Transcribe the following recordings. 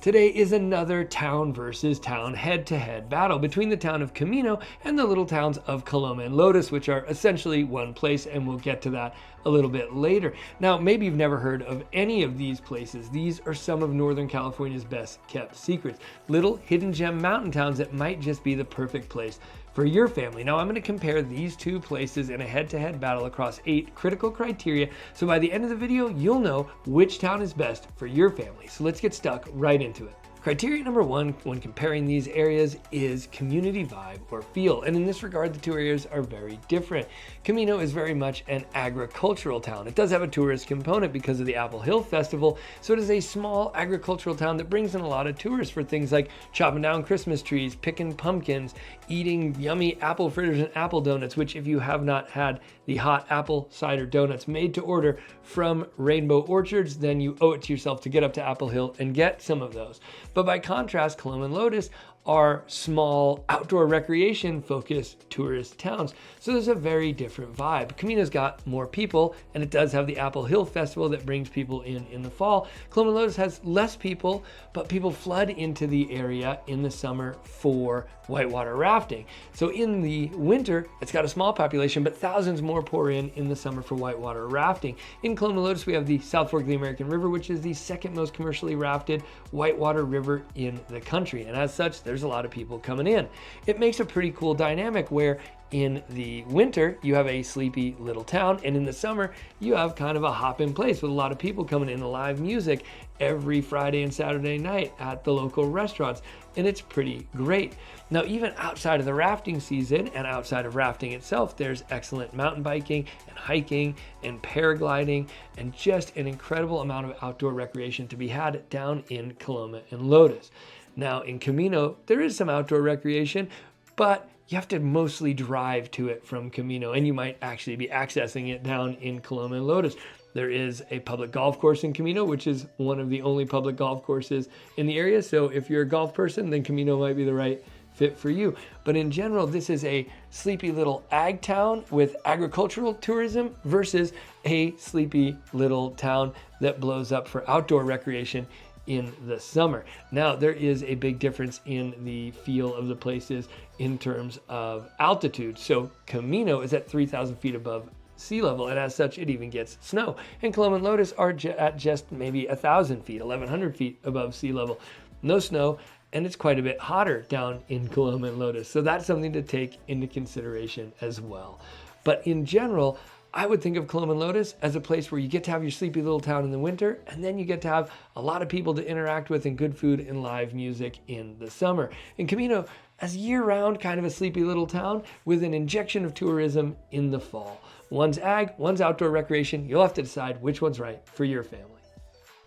Today is another town versus town head-to-head battle between the town of Camino and the little towns of Coloma and Lotus, which are essentially one place, and we'll get to that a little bit later. Now, maybe you've never heard of any of these places. These are some of Northern California's best kept secrets. Little hidden gem mountain towns that might just be the perfect place for your family. Now, I'm going to compare these two places in a head-to-head battle across 8 critical criteria, so by the end of the video, you'll know which town is best for your family. So let's get stuck right into it. Criteria number 1 when comparing these areas is community vibe or feel. And in this regard, the two areas are very different. Camino is very much an agricultural town. It does have a tourist component because of the Apple Hill Festival. So it is a small agricultural town that brings in a lot of tourists for things like chopping down Christmas trees, picking pumpkins, eating yummy apple fritters and apple donuts, which if you have not had the hot apple cider donuts made to order from Rainbow Orchards, then you owe it to yourself to get up to Apple Hill and get some of those. But by contrast, Coloma and Lotus are small outdoor recreation focused tourist towns. So there's a very different vibe. Camino's got more people, and it does have the Apple Hill Festival that brings people in the fall. Coloma and Lotus has less people, but people flood into the area in the summer for whitewater rafting. So in the winter, it's got a small population, but thousands more pour in the summer for whitewater rafting. In Coloma and Lotus, we have the South Fork of the American River, which is the second most commercially rafted whitewater river in the country. And as such, there's a lot of people coming in. It makes a pretty cool dynamic where in the winter, you have a sleepy little town, and in the summer, you have kind of a hop-in place with a lot of people coming in to live music every Friday and Saturday night at the local restaurants, and it's pretty great. Now, even outside of the rafting season and outside of rafting itself, there's excellent mountain biking and hiking and paragliding and just an incredible amount of outdoor recreation to be had down in Coloma and Lotus. Now, in Camino, there is some outdoor recreation, but you have to mostly drive to it from Camino, and you might actually be accessing it down in Coloma and Lotus. There is a public golf course in Camino, which is one of the only public golf courses in the area. So if you're a golf person, then Camino might be the right fit for you. But in general, this is a sleepy little ag town with agricultural tourism versus a sleepy little town that blows up for outdoor recreation in the summer. Now, there is a big difference in the feel of the places in terms of altitude. So Camino is at 3,000 feet above sea level, and as such, it even gets snow. And Coloma and Lotus are at just maybe 1,000 feet, 1,100 feet above sea level. No snow, and it's quite a bit hotter down in Coloma and Lotus. So that's something to take into consideration as well. But in general, I would think of Coloma and Lotus as a place where you get to have your sleepy little town in the winter, and then you get to have a lot of people to interact with and good food and live music in the summer. In Camino, as year-round kind of a sleepy little town with an injection of tourism in the fall. One's ag, one's outdoor recreation. You'll have to decide which one's right for your family.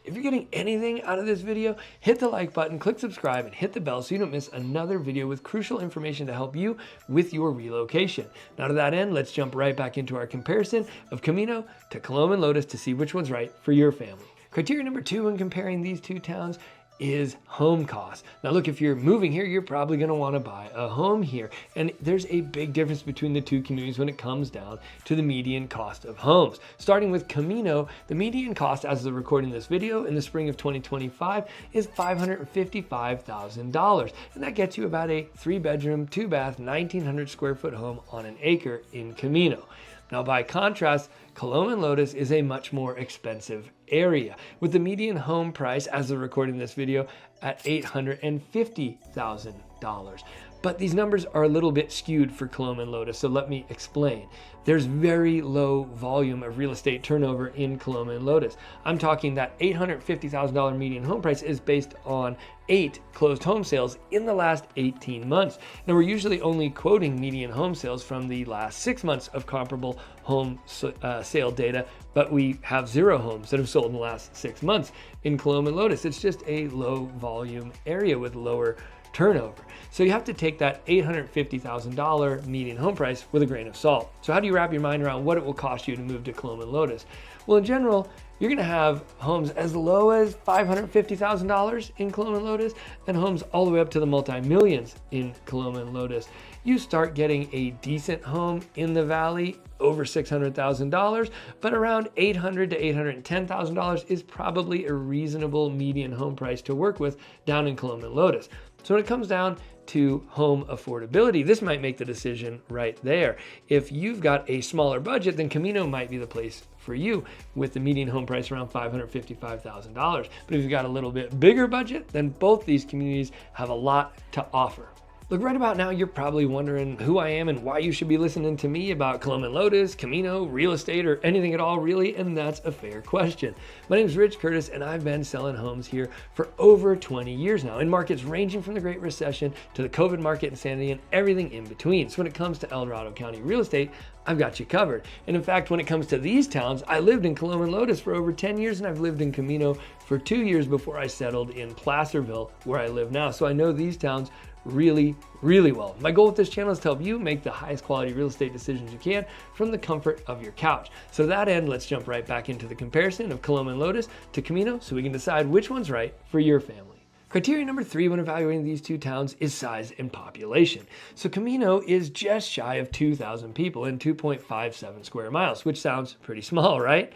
If you're getting anything out of this video, hit the like button, click subscribe, and hit the bell so you don't miss another video with crucial information to help you with your relocation. Now to that end, let's jump right back into our comparison of Camino to Coloma and Lotus to see which one's right for your family. Criteria number 2 when comparing these two towns is home cost. Now look, if you're moving here, you're probably going to want to buy a home here. And there's a big difference between the two communities when it comes down to the median cost of homes. Starting with Camino, the median cost as of recording this video in the spring of 2025 is $555,000. And that gets you about a 3-bedroom, 2-bath, 1,900 square foot home on an acre in Camino. Now, by contrast, Coloma and Lotus is a much more expensive area, with the median home price as of recording this video at $850,000. But these numbers are a little bit skewed for Coloma and Lotus, so let me explain. There's very low volume of real estate turnover in Coloma and Lotus. I'm talking that $850,000 median home price is based on 8 closed home sales in the last 18 months. Now, we're usually only quoting median home sales from the last 6 months of comparable home sale data, but we have 0 homes that have sold in the last 6 months in Coloma and Lotus. It's just a low volume area with lower turnover. So you have to take that $850,000 median home price with a grain of salt. So how do you wrap your mind around what it will cost you to move to Coloma and Lotus? Well, in general, you're gonna have homes as low as $550,000 in Coloma and Lotus, and homes all the way up to the multi-millions in Coloma and Lotus. You start getting a decent home in the valley over $600,000, but around $800,000 to $810,000 is probably a reasonable median home price to work with down in Coloma and Lotus. So when it comes down to home affordability, this might make the decision right there. If you've got a smaller budget, then Camino might be the place for you with the median home price around $555,000. But if you've got a little bit bigger budget, then both these communities have a lot to offer. Look, right about now, you're probably wondering who I am and why you should be listening to me about Coloma and Lotus, Camino, real estate, or anything at all, really, and that's a fair question. My name is Rich Curtis, and I've been selling homes here for over 20 years now, in markets ranging from the Great Recession to the COVID market insanity and everything in between. So when it comes to Dorado County real estate, I've got you covered. And in fact, when it comes to these towns, I lived in Coloma and Lotus for over 10 years, and I've lived in Camino for 2 years before I settled in Placerville, where I live now. So I know these towns really, really well. My goal with this channel is to help you make the highest quality real estate decisions you can from the comfort of your couch. So to that end, let's jump right back into the comparison of Coloma and Lotus to Camino so we can decide which one's right for your family. Criteria number 3 when evaluating these two towns is size and population. So Camino is just shy of 2,000 people and 2.57 square miles, which sounds pretty small, right?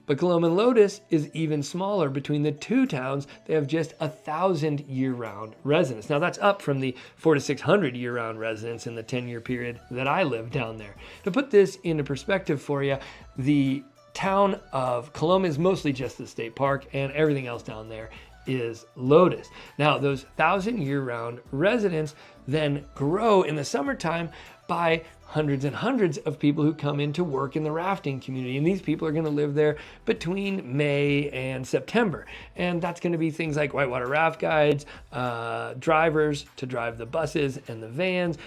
But Coloma and Lotus is even smaller. Between the two towns, they have just 1,000 year-round residents. Now that's up from the 400 to 600 year-round residents in the 10-year period that I lived down there. To put this into perspective for you, the town of Coloma is mostly just the state park, and everything else down there is Lotus. Now those 1,000 year-round residents then grow in the summertime by hundreds and hundreds of people who come in to work in the rafting community. And these people are going to live there between May and September. And that's going to be things like whitewater raft guides, drivers to drive the buses and the vans,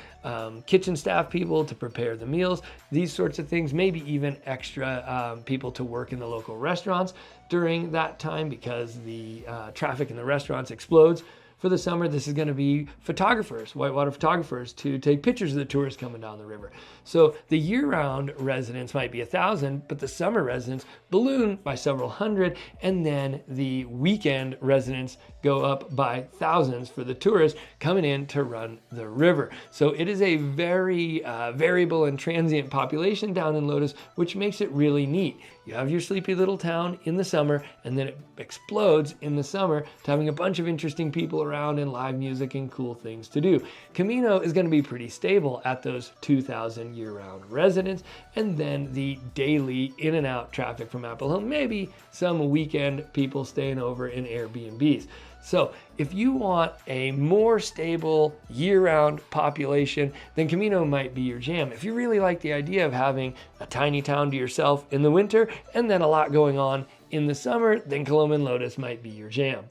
kitchen staff people to prepare the meals, these sorts of things, maybe even extra people to work in the local restaurants during that time because the traffic in the restaurants explodes. For the summer, this is going to be photographers, whitewater photographers, to take pictures of the tourists coming down the river. So the year-round residents might be 1,000, but the summer residents balloon by several hundred, and then the weekend residents go up by thousands for the tourists coming in to run the river. So it is a very variable and transient population down in Lotus, which makes it really neat. You have your sleepy little town in the summer, and then it explodes in the summer to having a bunch of interesting people around and live music and cool things to do. Camino is going to be pretty stable at those 2,000 year-round residents, and then the daily in and out traffic from Apple Hill, maybe some weekend people staying over in Airbnbs. So if you want a more stable year-round population, then Camino might be your jam. If you really like the idea of having a tiny town to yourself in the winter and then a lot going on in the summer, then Coloma and Lotus might be your jam.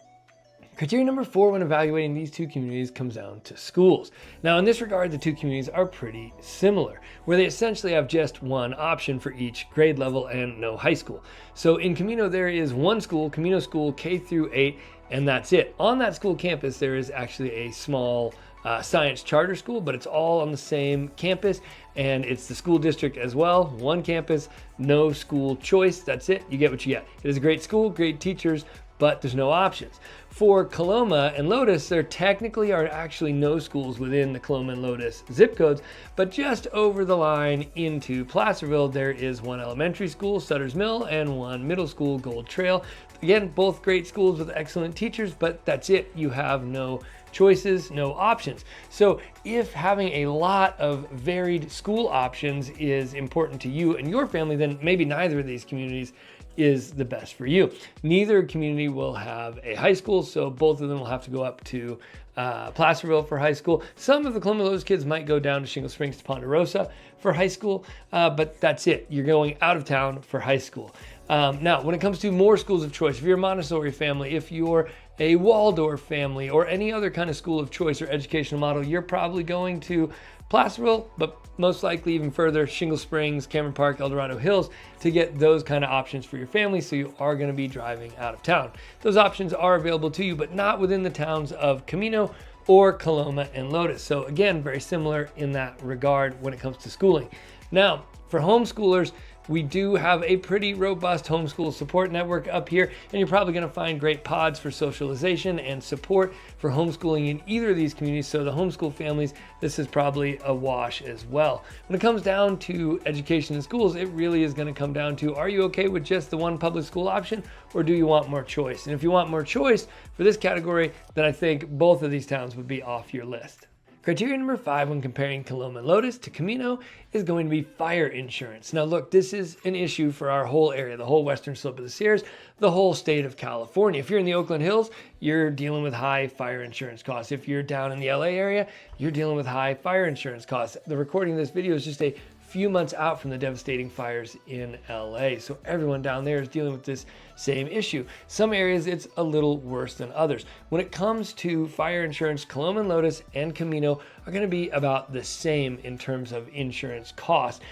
Criteria number 4 when evaluating these two communities comes down to schools. Now in this regard, the two communities are pretty similar, where they essentially have just one option for each grade level and no high school. So in Camino, there is one school, Camino School K through 8, and that's it. On that school campus, there is actually a small science charter school, but it's all on the same campus, and it's the school district as well. One campus, no school choice. That's it. You get what you get. It is a great school, great teachers, but there's no options. For Coloma and Lotus, there technically are actually no schools within the Coloma and Lotus zip codes, but just over the line into Placerville, there is one elementary school, Sutter's Mill, and one middle school, Gold Trail. Again, both great schools with excellent teachers, but that's it. You have no choices, no options. So if having a lot of varied school options is important to you and your family, then maybe neither of these communities is the best for you. Neither community will have a high school, so both of them will have to go up to Placerville for high school. Some of the Coloma and Lotus kids might go down to Shingle Springs to Ponderosa for high school, but that's it. You're going out of town for high school. Now, when it comes to more schools of choice, if you're a Montessori family, if you're a Waldorf family, or any other kind of school of choice or educational model, you're probably going to Placerville, but most likely even further, Shingle Springs, Cameron Park, El Dorado Hills, to get those kind of options for your family, so you are going to be driving out of town. Those options are available to you, but not within the towns of Camino or Coloma and Lotus. So again, very similar in that regard when it comes to schooling. Now, for homeschoolers, we do have a pretty robust homeschool support network up here, and you're probably going to find great pods for socialization and support for homeschooling in either of these communities. So the homeschool families, this is probably a wash as well. When it comes down to education in schools, it really is going to come down to, are you okay with just the one public school option, or do you want more choice? And if you want more choice for this category, then I think both of these towns would be off your list. Criteria number 5 when comparing Coloma and Lotus to Camino is going to be fire insurance. Now look, this is an issue for our whole area, the whole western slope of the Sierras, the whole state of California. If you're in the Oakland Hills, you're dealing with high fire insurance costs. If you're down in the LA area, you're dealing with high fire insurance costs. The recording of this video is just a few months out from the devastating fires in LA. So everyone down there is dealing with this same issue. Some areas it's a little worse than others. When it comes to fire insurance, Coloma and Lotus and Camino are going to be about the same in terms of insurance costs.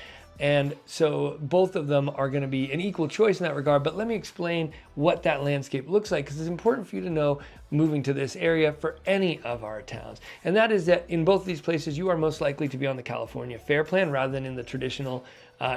And so both of them are going to be an equal choice in that regard, but let me explain what that landscape looks like, because it's important for you to know moving to this area for any of our towns. And that is that in both of these places, you are most likely to be on the California Fair Plan rather than in the traditional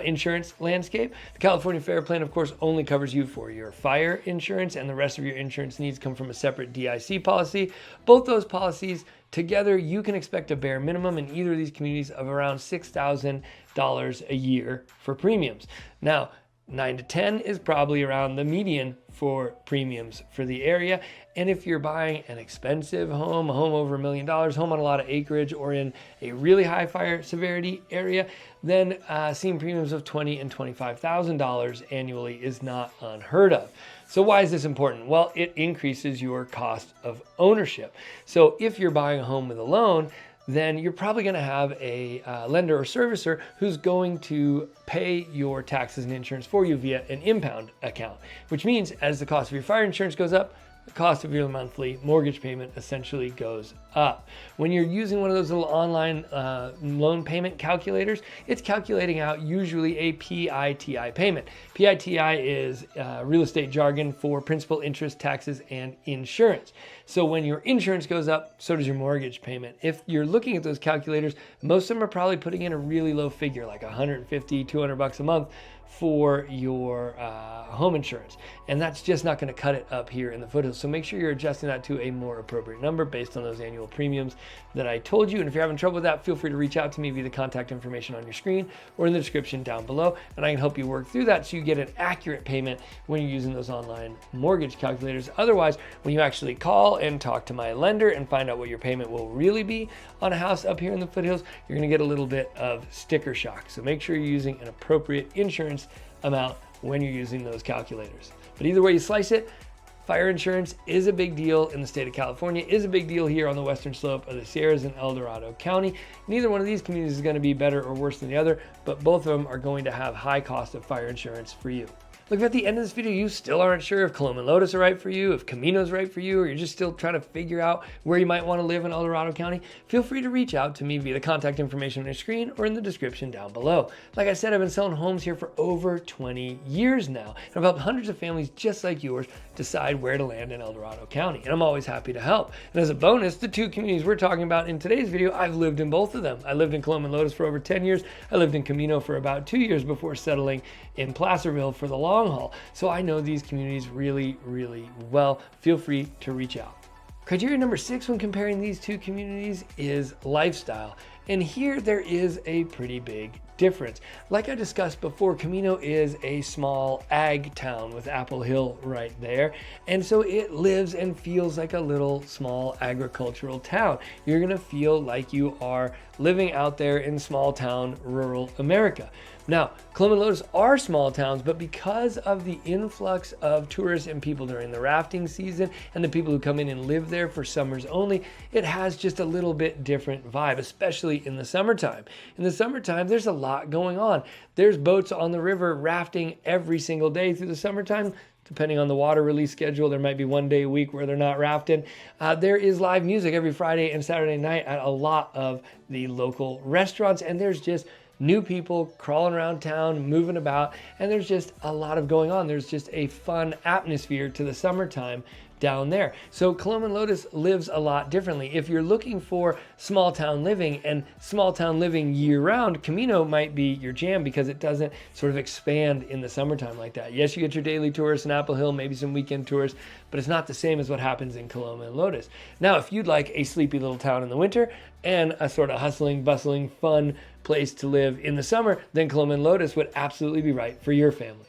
insurance landscape. The California Fair Plan, of course, only covers you for your fire insurance, and the rest of your insurance needs come from a separate DIC policy. Both those policies together, you can expect a bare minimum in either of these communities of around $6,000 a year for premiums. Now, 9 to 10 is probably around the median for premiums for the area. And if you're buying an expensive home, a home over $1 million, home on a lot of acreage, or in a really high fire severity area, then seeing premiums of $20,000 and $25,000 annually is not unheard of. So why is this important? Well, it increases your cost of ownership. So if you're buying a home with a loan, then you're probably going to have a lender or servicer who's going to pay your taxes and insurance for you via an impound account, which means as the cost of your fire insurance goes up, the cost of your monthly mortgage payment essentially goes up. When you're using one of those little online loan payment calculators, it's calculating out usually a PITI payment. PITI is real estate jargon for principal, interest, taxes, and insurance. So when your insurance goes up, so does your mortgage payment. If you're looking at those calculators, most of them are probably putting in a really low figure, like $150, $200 a month for your home insurance. And that's just not going to cut it up here in the foothills. So make sure you're adjusting that to a more appropriate number based on those annual premiums that I told you. And if you're having trouble with that, feel free to reach out to me via the contact information on your screen or in the description down below, and I can help you work through that so you get an accurate payment when you're using those online mortgage calculators. Otherwise, when you actually call and talk to my lender and find out what your payment will really be on a house up here in the foothills, you're going to get a little bit of sticker shock. So make sure you're using an appropriate insurance amount when you're using those calculators. But either way you slice it, fire insurance is a big deal in the state of California, is a big deal here on the western slope of the Sierras in Dorado County. Neither one of these communities is going to be better or worse than the other, but both of them are going to have high cost of fire insurance for you. Look, if at the end of this video you still aren't sure if Coloma and Lotus are right for you, if Camino is right for you, or you're just still trying to figure out where you might want to live in Dorado County, feel free to reach out to me via the contact information on your screen or in the description down below. Like I said, I've been selling homes here for over 20 years now, and I've helped hundreds of families just like yours decide where to land in Dorado County, and I'm always happy to help. And as a bonus, the two communities we're talking about in today's video, I've lived in both of them. I lived in Coloma and Lotus for over 10 years. I lived in Camino for about 2 years before settling in Placerville for the long haul. So I know these communities really, really well. Feel free to reach out. Criteria number 6 when comparing these two communities is lifestyle. And here there is a pretty big difference. Like I discussed before, Camino is a small ag town with Apple Hill right there. And so it lives and feels like a little small agricultural town. You're gonna feel like you are living out there in small town, rural America. Now, Coloma and Lotus are small towns, but because of the influx of tourists and people during the rafting season and the people who come in and live there for summers only, it has just a little bit different vibe, especially in the summertime. In the summertime, there's a lot going on. There's boats on the river rafting every single day through the summertime. Depending on the water release schedule, there might be one day a week where they're not rafting. There is live music every Friday and Saturday night at a lot of the local restaurants, and there's just new people crawling around town, moving about, and there's just a lot of going on. There's just a fun atmosphere to the summertime down there. So Coloma and Lotus lives a lot differently. If you're looking for small town living and small town living year round, Camino might be your jam because it doesn't sort of expand in the summertime like that. Yes, you get your daily tourists in Apple Hill, maybe some weekend tourists, but it's not the same as what happens in Coloma and Lotus. Now, if you'd like a sleepy little town in the winter and a sort of hustling, bustling, fun place to live in the summer, then Coloma and Lotus would absolutely be right for your family.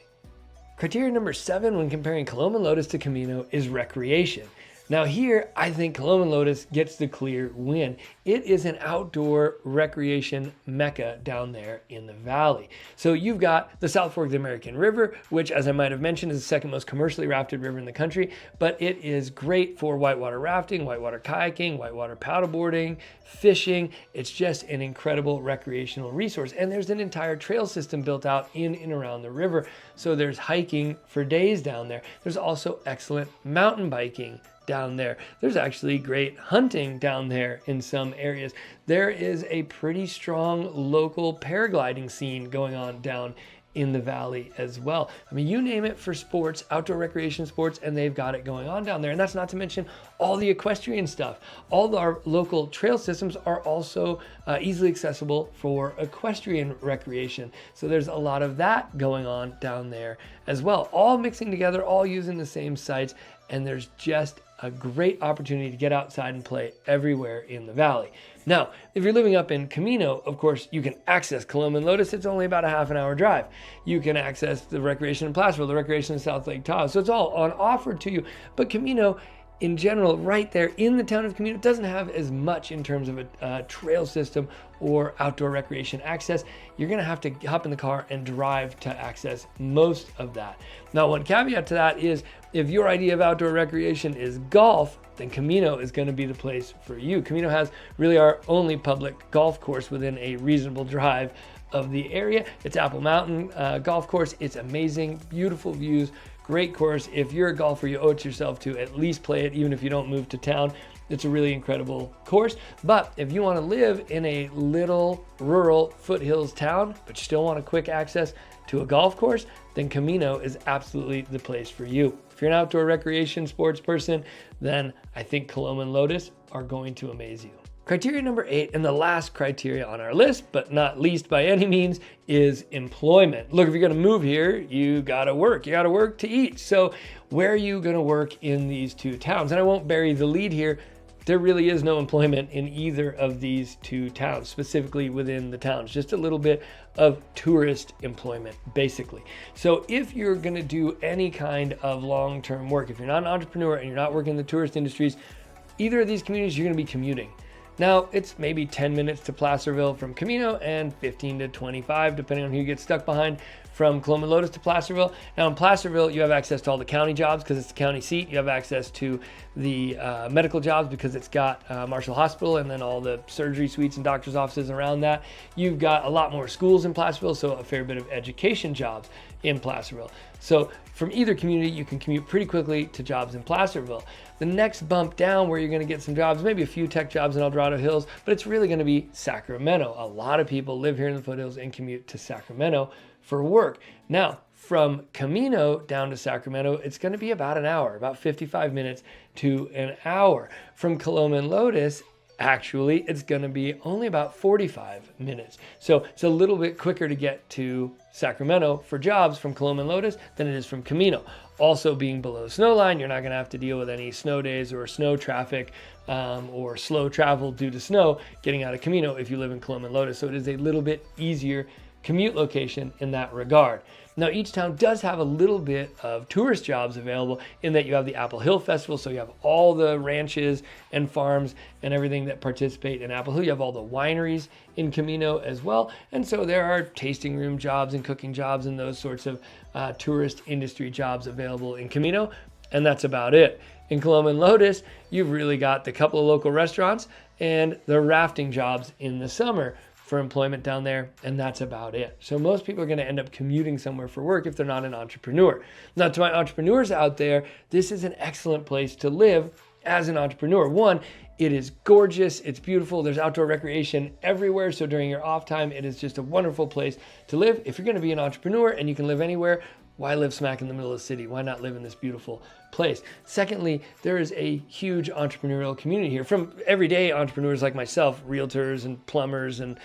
Criteria number 7 when comparing Coloma and Lotus to Camino is recreation. Now here, I think Coloma and Lotus gets the clear win. It is an outdoor recreation mecca down there in the valley. So you've got the South Fork of the American River, which, as I might have mentioned, is the second most commercially rafted river in the country, but it is great for whitewater rafting, whitewater kayaking, whitewater paddleboarding, fishing. It's just an incredible recreational resource. And there's an entire trail system built out in and around the river. So there's hiking for days down there. There's also excellent mountain biking down there. There's actually great hunting down there in some areas. There is a pretty strong local paragliding scene going on down in the valley as well. I mean, you name it for sports, outdoor recreation sports, and they've got it going on down there. And that's not to mention all the equestrian stuff. All our local trail systems are also easily accessible for equestrian recreation. So there's a lot of that going on down there as well, all mixing together, all using the same sites. And there's just a great opportunity to get outside and play everywhere in the valley. Now, if you're living up in Camino, of course, you can access Coloma and Lotus. It's only about a half an hour drive. You can access the recreation in Placerville, the recreation in South Lake Tahoe. So it's all on offer to you. But Camino, in general, right there in the town of Camino, doesn't have as much in terms of a trail system or outdoor recreation access. You're gonna have to hop in the car and drive to access most of that. Now, one caveat to that is if your idea of outdoor recreation is golf, then Camino is gonna be the place for you. Camino has really our only public golf course within a reasonable drive of the area. It's Apple Mountain Golf Course. It's amazing, beautiful views, great course. If you're a golfer, you owe it to yourself to at least play it, even if you don't move to town. It's a really incredible course. But if you want to live in a little rural foothills town, but you still want a quick access to a golf course, then Camino is absolutely the place for you. If you're an outdoor recreation sports person, then I think Coloma and Lotus are going to amaze you. Criteria number 8, and the last criteria on our list, but not least by any means, is employment. Look, if you're gonna move here, you gotta work. You gotta work to eat. So where are you gonna work in these two towns? And I won't bury the lead here. There really is no employment in either of these two towns, specifically within the towns, just a little bit of tourist employment, basically. So if you're gonna do any kind of long-term work, if you're not an entrepreneur and you're not working in the tourist industries, either of these communities, you're gonna be commuting. Now, it's maybe 10 minutes to Placerville from Camino and 15 to 25, depending on who you get stuck behind, from Coloma and Lotus to Placerville. Now, in Placerville, you have access to all the county jobs because it's the county seat. You have access to the medical jobs because it's got Marshall Hospital and then all the surgery suites and doctor's offices around that. You've got a lot more schools in Placerville, so a fair bit of education jobs in Placerville. So from either community, you can commute pretty quickly to jobs in Placerville. The next bump down where you're gonna get some jobs, maybe a few tech jobs in El Dorado Hills, but it's really gonna be Sacramento. A lot of people live here in the foothills and commute to Sacramento for work. Now, from Camino down to Sacramento, it's gonna be about an hour, about 55 minutes to an hour. From Coloma and Lotus, actually, it's gonna be only about 45 minutes. So it's a little bit quicker to get to Sacramento for jobs from Coloma and Lotus than it is from Camino. Also being below the snow line, you're not gonna have to deal with any snow days or snow traffic or slow travel due to snow getting out of Camino if you live in Coloma and Lotus. So it is a little bit easier commute location in that regard. Now, each town does have a little bit of tourist jobs available in that you have the Apple Hill Festival, so you have all the ranches and farms and everything that participate in Apple Hill. You have all the wineries in Camino as well, and so there are tasting room jobs and cooking jobs and those sorts of tourist industry jobs available in Camino, and that's about it. In Coloma and Lotus, you've really got the couple of local restaurants and the rafting jobs in the summer for employment down there, and that's about it. So most people are gonna end up commuting somewhere for work if they're not an entrepreneur. Now, to my entrepreneurs out there, this is an excellent place to live as an entrepreneur. One, it is gorgeous, it's beautiful, there's outdoor recreation everywhere, so during your off time, it is just a wonderful place to live. If you're gonna be an entrepreneur and you can live anywhere, why live smack in the middle of the city? Why not live in this beautiful place? Secondly, there is a huge entrepreneurial community here from everyday entrepreneurs like myself, realtors and plumbers and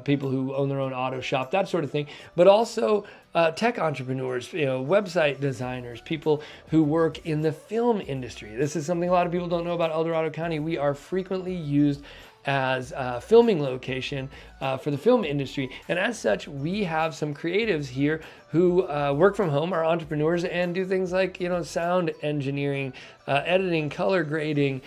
people who own their own auto shop, that sort of thing, but also tech entrepreneurs, website designers, people who work in the film industry. This is something a lot of people don't know about Dorado County. We are frequently used as a filming location for the film industry. And as such, we have some creatives here who work from home, are entrepreneurs, and do things like, sound engineering, editing, color grading.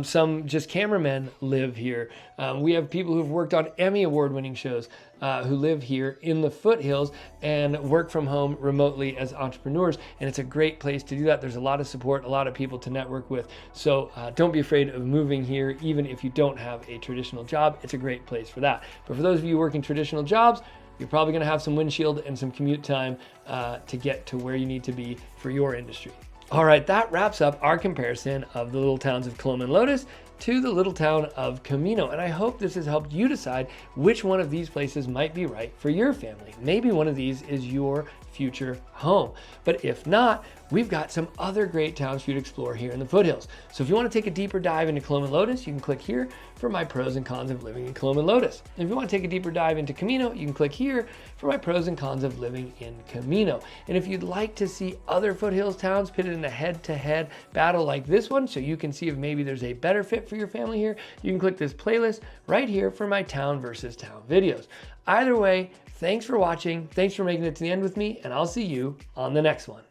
Some just cameramen live here. We have people who've worked on Emmy award-winning shows who live here in the foothills and work from home remotely as entrepreneurs. And it's a great place to do that. There's a lot of support, a lot of people to network with. So don't be afraid of moving here, even if you don't have a traditional job. It's a great place for that. But for those of you working traditional jobs, you're probably going to have some windshield and some commute time to get to where you need to be for your industry. All right, that wraps up our comparison of the little towns of Coloma and Lotus to the little town of Camino. And I hope this has helped you decide which one of these places might be right for your family. Maybe one of these is your future home. But if not, we've got some other great towns for you to explore here in the foothills. So if you want to take a deeper dive into Coloma and Lotus, you can click here for my pros and cons of living in Coloma and Lotus. And if you want to take a deeper dive into Camino, you can click here for my pros and cons of living in Camino. And if you'd like to see other foothills towns pitted in a head-to-head battle like this one, so you can see if maybe there's a better fit for your family here, you can click this playlist right here for my town versus town videos. Either way, thanks for watching, thanks for making it to the end with me, and I'll see you on the next one.